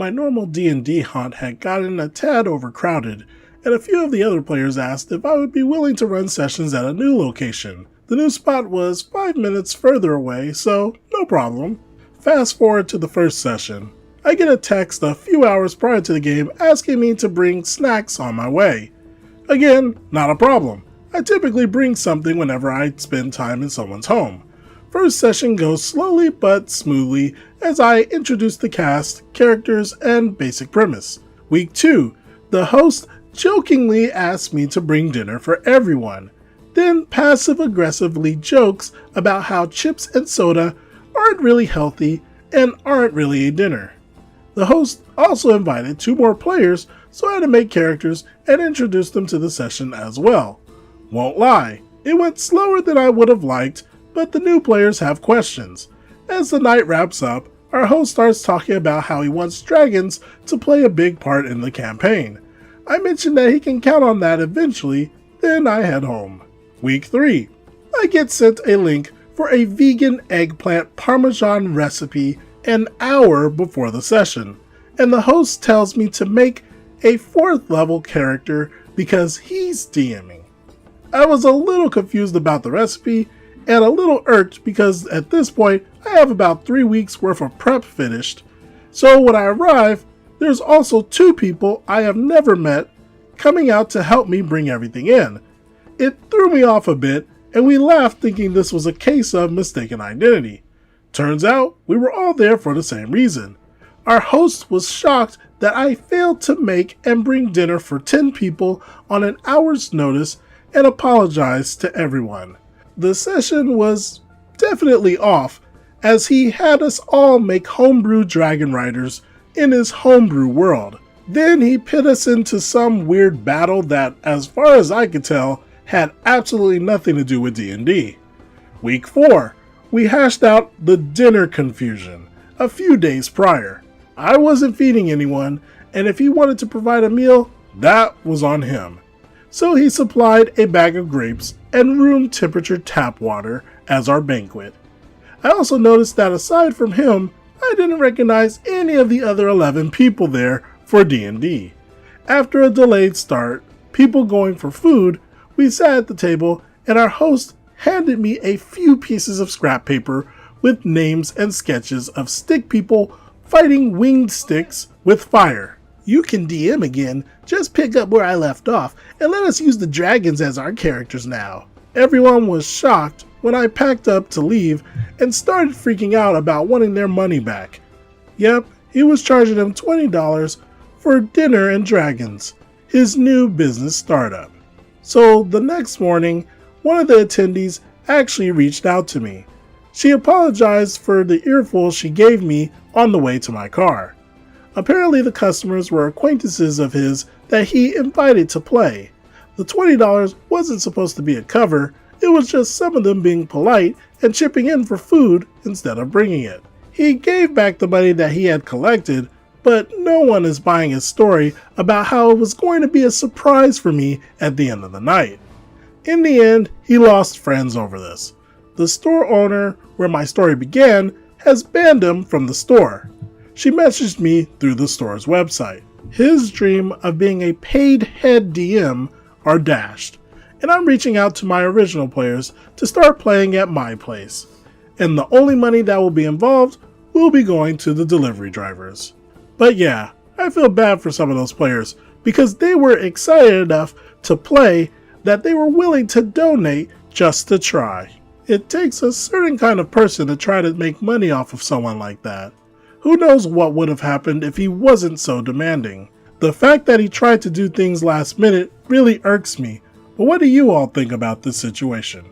My normal D&D haunt had gotten a tad overcrowded, and a few of the other players asked if I would be willing to run sessions at a new location. The new spot was 5 minutes further away, so no problem. Fast forward to the first session. I get a text a few hours prior to the game asking me to bring snacks on my way. Again, not a problem. I typically bring something whenever I spend time in someone's home. First session goes slowly but smoothly as I introduce the cast, characters, and basic premise. Week 2, the host jokingly asks me to bring dinner for everyone, then passive-aggressively jokes about how chips and soda aren't really healthy and aren't really a dinner. The host also invited 2 more players, so I had to make characters and introduce them to the session as well. Won't lie, it went slower than I would have liked, but the new players have questions. As the night wraps up, our host starts talking about how he wants dragons to play a big part in the campaign. I mentioned that he can count on that eventually, then I head home. Week 3, I get sent a link for a vegan eggplant parmesan recipe an hour before the session, and the host tells me to make a 4th level character because he's DMing. I was a little confused about the recipe and a little irked because at this point I have about 3 weeks worth of prep finished. So when I arrive, there's also 2 people I have never met coming out to help me bring everything in. It threw me off a bit and we laughed thinking this was a case of mistaken identity. Turns out we were all there for the same reason. Our host was shocked that I failed to make and bring dinner for 10 people on an hour's notice and apologized to everyone. The session was definitely off as he had us all make homebrew dragon riders in his homebrew world. Then he pit us into some weird battle that, as far as I could tell, had absolutely nothing to do with D&D. Week 4, we hashed out the dinner confusion a few days prior. I wasn't feeding anyone, and if he wanted to provide a meal, that was on him. So he supplied a bag of grapes and room temperature tap water as our banquet. I also noticed that aside from him, I didn't recognize any of the other 11 people there for D&D. After a delayed start, people going for food, we sat at the table and our host handed me a few pieces of scrap paper with names and sketches of stick people fighting winged sticks with fire. You can DM again, just pick up where I left off and let us use the dragons as our characters now. Everyone was shocked when I packed up to leave and started freaking out about wanting their money back. Yep, he was charging them $20 for dinner and dragons, his new business startup. So the next morning, one of the attendees actually reached out to me. She apologized for the earful she gave me on the way to my car. Apparently the customers were acquaintances of his that he invited to play. The $20 wasn't supposed to be a cover, it was just some of them being polite and chipping in for food instead of bringing it. He gave back the money that he had collected, but no one is buying his story about how it was going to be a surprise for me at the end of the night. In the end, he lost friends over this. The store owner, where my story began, has banned him from the store. She messaged me through the store's website. His dream of being a paid head DM are dashed, and I'm reaching out to my original players to start playing at my place. And the only money that will be involved will be going to the delivery drivers. But yeah, I feel bad for some of those players because they were excited enough to play that they were willing to donate just to try. It takes a certain kind of person to try to make money off of someone like that. Who knows what would have happened if he wasn't so demanding. The fact that he tried to do things last minute really irks me, but what do you all think about this situation?